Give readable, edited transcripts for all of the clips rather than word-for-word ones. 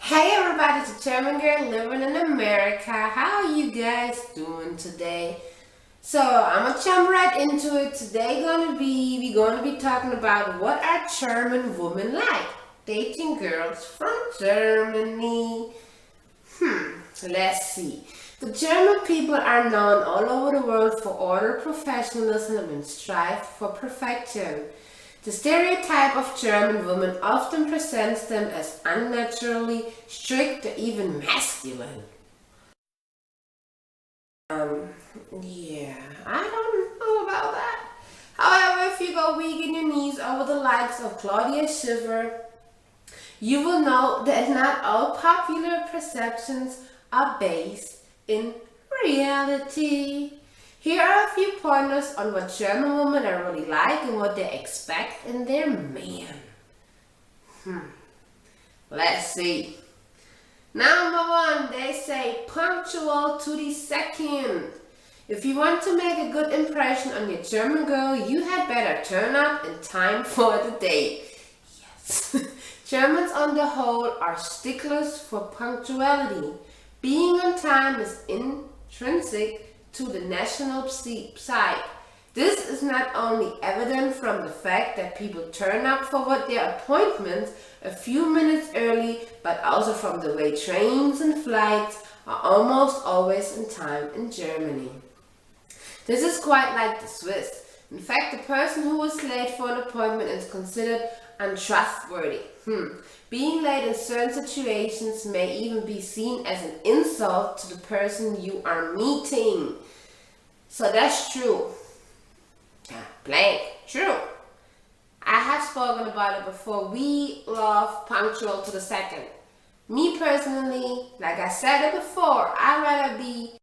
Hey everybody, it's German Girl living in America. How are you guys doing today? So I'm gonna jump right into it. We're gonna be talking about what are German women like? Dating girls from Germany. Let's see. The German people are known all over the world for order, professionalism, and strive for perfection. The stereotype of German women often presents them as unnaturally strict or even masculine. Yeah, I don't know about that. However, if you go weak in your knees over the likes of Claudia Schiffer, you will know that not all popular perceptions are based in reality. Here are a few pointers on what German women are really like and what they expect in their man. Let's see. Number one, they say punctual to the second. If you want to make a good impression on your German girl, you had better turn up in time for the date. Yes. Germans on the whole are sticklers for punctuality. Being on time is intrinsic to the national psyche. This is not only evident from the fact that people turn up for their appointments a few minutes early, but also from the way trains and flights are almost always in time in Germany. This is quite like the Swiss. In fact, the person who is late for an appointment is considered untrustworthy. Being late in certain situations may even be seen as an insult to the person you are meeting. So that's true. Blank. True. I have spoken about it before. We love punctual to the second. Me personally, like I said it before, I'd rather be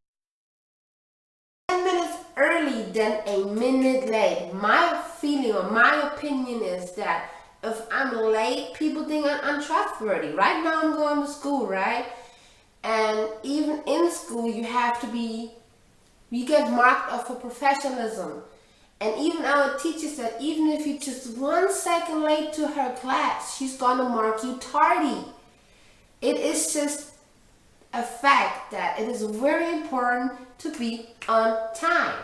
10 minutes early than a minute late. My feeling or my opinion is that if I'm late, people think I'm untrustworthy. Right now I'm going to school, right? And even in school, you get marked up for professionalism. And even our teacher said, even if you're just 1 second late to her class, she's gonna mark you tardy. It is just a fact that it is very important to be on time.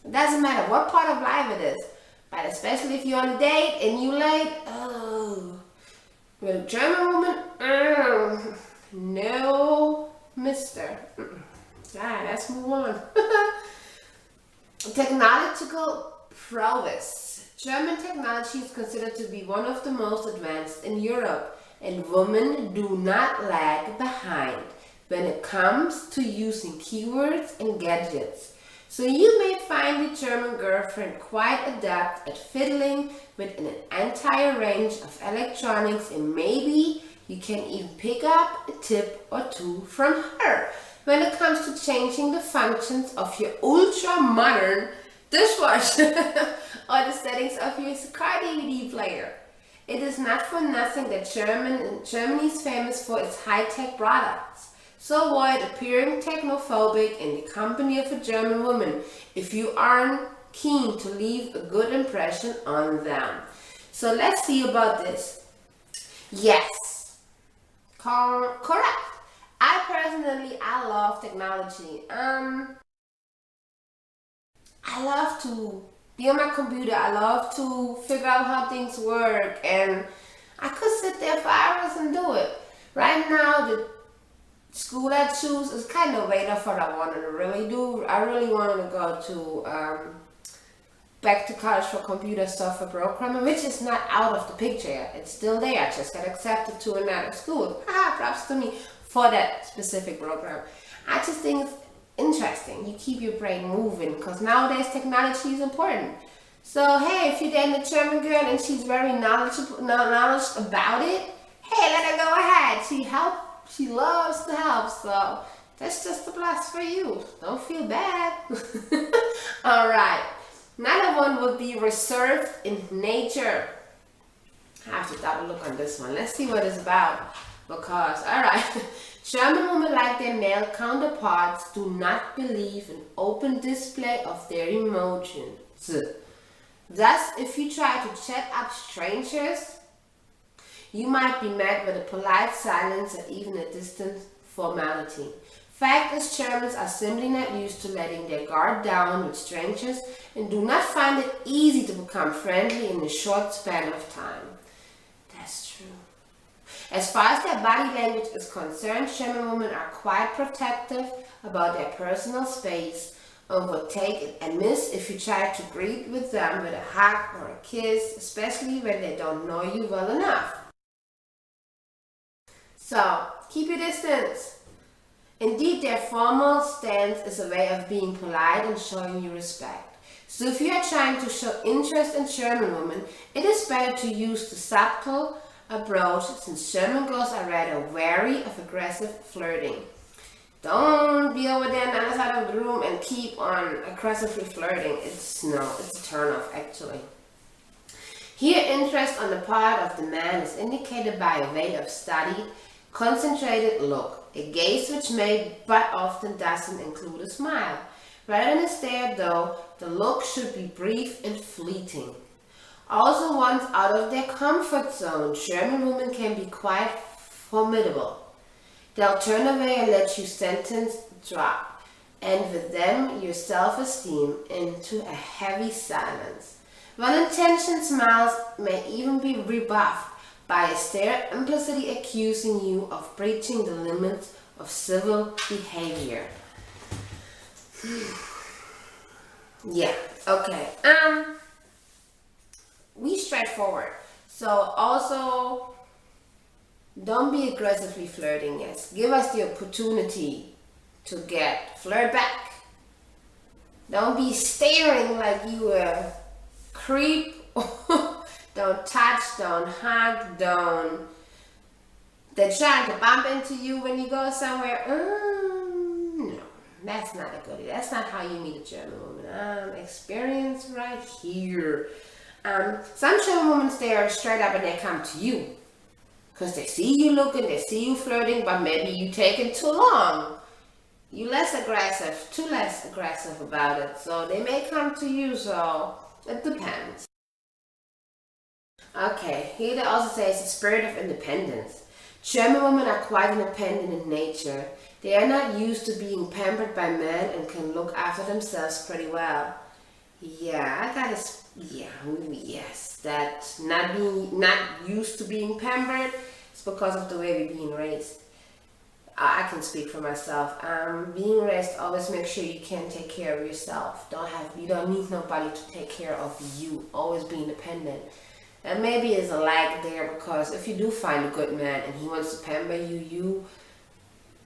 It doesn't matter what part of life it is, but especially if you're on a date and you're late, with a German woman, no, mister. Let's move on. Technological prowess. German technology is considered to be one of the most advanced in Europe, and women do not lag behind when it comes to using keywords and gadgets. So you may find your German girlfriend quite adept at fiddling with an entire range of electronics, and maybe you can even pick up a tip or two from her when it comes to changing the functions of your ultra-modern dishwasher or the settings of your car DVD player. It is not for nothing that Germany is famous for its high-tech products. So avoid appearing technophobic in the company of a German woman if you aren't keen to leave a good impression on them. So let's see about this. Yes, correct. I love technology. I love to be on my computer. I love to figure out how things work, and I could sit there for hours and do it. Right now, the school I choose is kind of way off what I wanted to really do. I really wanted to go to back to college for computer software programming, which is not out of the picture yet. It's still there. I just got accepted to another school. Props to me for that specific program. I just think it's interesting. You keep your brain moving because nowadays technology is important. So hey, if you're dating a German girl and she's very knowledgeable about it, hey, let her go ahead. She loves to help. So that's just a plus for you. Don't feel bad. All right. Another one would be reserved in nature. I have to double look on this one. Let's see what it's about. Because, alright, German women, like their male counterparts, do not believe in open display of their emotions. Thus, if you try to chat up strangers, you might be met with a polite silence or even a distant formality. Fact is, Germans are simply not used to letting their guard down with strangers and do not find it easy to become friendly in a short span of time. That's true. As far as their body language is concerned, German women are quite protective about their personal space and would take it amiss if you try to greet with them with a hug or a kiss, especially when they don't know you well enough. So, keep your distance. Indeed, their formal stance is a way of being polite and showing you respect. So if you are trying to show interest in German women, it is better to use the subtle approach, since German girls are rather wary of aggressive flirting. Don't be over there on the other side of the room and keep on aggressively flirting. It's a turn off actually. Here, interest on the part of the man is indicated by a way of studied, concentrated look, a gaze which may but often doesn't include a smile. Rather than a stare though, the look should be brief and fleeting. Also, once out of their comfort zone, German women can be quite formidable. They'll turn away and let your sentence drop, and with them your self-esteem into a heavy silence. Well-intentioned smiles may even be rebuffed by a stare implicitly accusing you of breaching the limits of civil behavior. Yeah, okay. Be straightforward. So also, don't be aggressively flirting. Yes, give us the opportunity to flirt back. Don't be staring like you a creep. Don't touch, don't hug, they're trying to bump into you when you go somewhere. No, that's not a goodie. That's not how you meet a German woman. Experience right here. Some German women stare straight up and they come to you because they see you looking, they see you flirting, but maybe you taking too long. You too less aggressive about it. So they may come to you, so it depends. Okay, here they also say it's a spirit of independence. German women are quite independent in nature. They are not used to being pampered by men and can look after themselves pretty well. Yes, that not used to being pampered is because of the way we're being raised. I can speak for myself. Being raised, always make sure you can take care of yourself. You don't need nobody to take care of you. Always be independent. And maybe it's a lag there because if you do find a good man and he wants to pamper you, you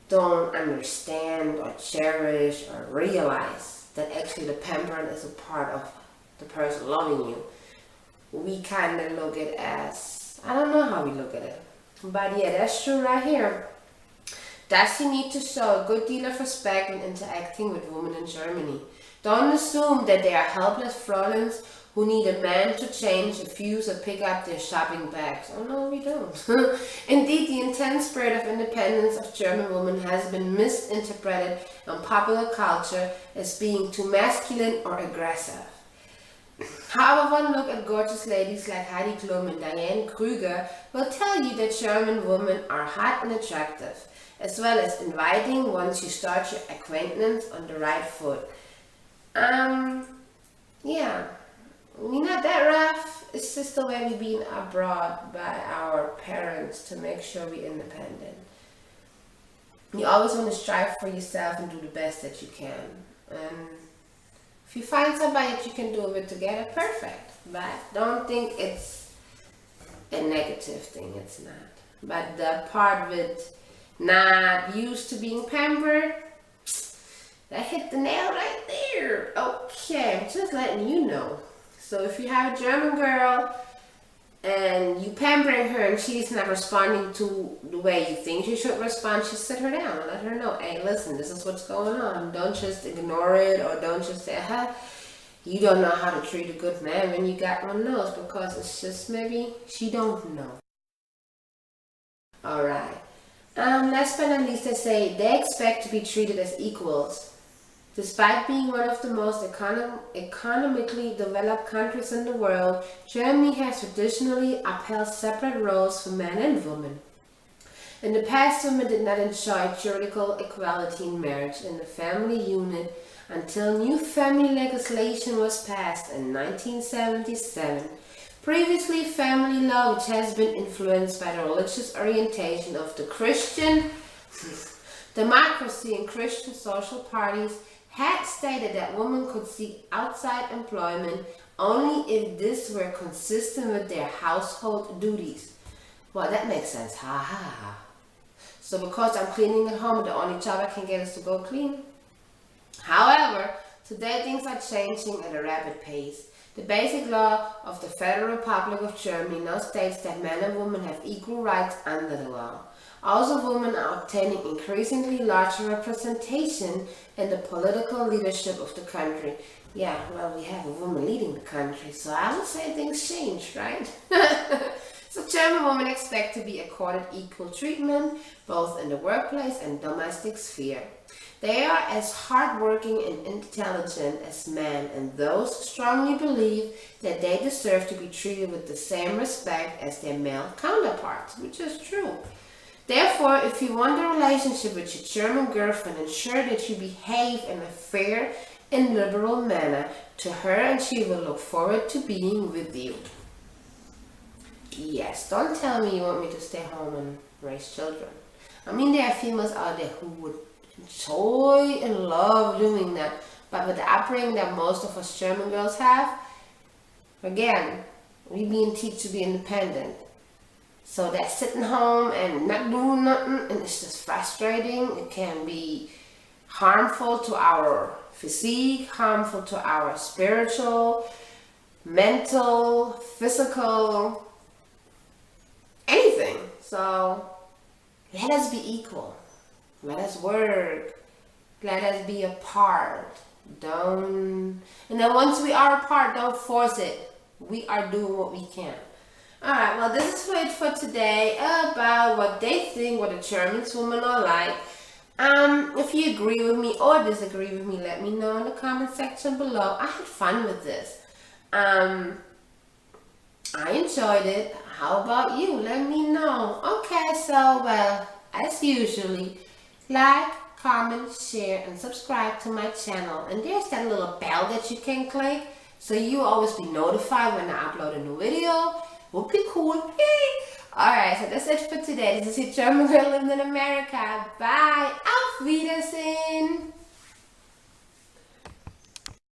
don't understand or cherish or realize that actually the pampering is a part of the person loving you. We kind of look at it as, I don't know how we look at it. But yeah, that's true right here. Thus, he need to show a good deal of respect when interacting with women in Germany. Don't assume that they are helpless Fräuleins who need a man to change a fuse or pick up their shopping bags. Oh no, we don't. Indeed, the intense spirit of independence of German women has been misinterpreted in popular culture as being too masculine or aggressive. However, one look at gorgeous ladies like Heidi Klum and Diane Kruger will tell you that German women are hot and attractive, as well as inviting once you start your acquaintance on the right foot. Yeah, we're not that rough. It's just the way we're being brought by our parents to make sure we're independent. You always want to strive for yourself and do the best that you can. And if you find somebody that you can do it with together, perfect. But don't think it's a negative thing. It's not. But the part with not used to being pampered, that hit the nail right there. Okay, I'm just letting you know. So if you have a German girl and you pampering her and she's not responding to the way you think she should respond, just sit her down and let her know, hey, listen, this is what's going on. Don't just ignore it or don't just say, you don't know how to treat a good man when you got one of those, because it's just maybe she don't know. Alright. Last but not least, they say they expect to be treated as equals. Despite being one of the most economically developed countries in the world, Germany has traditionally upheld separate roles for men and women. In the past, women did not enjoy juridical equality in marriage and the family unit until new family legislation was passed in 1977. Previously, family law, which has been influenced by the religious orientation of the Christian democracy and Christian social parties, had stated that women could seek outside employment only if this were consistent with their household duties. Well, that makes sense. Ha ha ha. So because I'm cleaning at home, the only job I can get is to go clean. However, today things are changing at a rapid pace. The basic law of the Federal Republic of Germany now states that men and women have equal rights under the law. Also, women are obtaining increasingly larger representation in the political leadership of the country. Yeah, well, we have a woman leading the country, so I would say things changed, right? So German women expect to be accorded equal treatment, both in the workplace and domestic sphere. They are as hardworking and intelligent as men, and those strongly believe that they deserve to be treated with the same respect as their male counterparts, which is true. Therefore, if you want a relationship with your German girlfriend, ensure that you behave in a fair and liberal manner to her, and she will look forward to being with you. Yes, don't tell me you want me to stay home and raise children. I mean, there are females out there who would enjoy and love doing that, but with the upbringing that most of us German girls have, again, we being taught to be independent. So that sitting home and not doing nothing, and it's just frustrating. It can be harmful to our physique, harmful to our spiritual, mental, physical, anything. So let us be equal. Let us work. Let us be apart. And then once we are apart, don't force it. We are doing what we can. Alright, well, this is it for today about what they think, what the German women are like. If you agree with me or disagree with me, let me know in the comment section below. I had fun with this. I enjoyed it. How about you? Let me know. Okay, so, well, as usually, like, comment, share, and subscribe to my channel. And there's that little bell that you can click, so you always be notified when I upload a new video. Would be cool. Yay! Alright, so that's it for today. This is your German girl living in America. Bye. Auf Wiedersehen.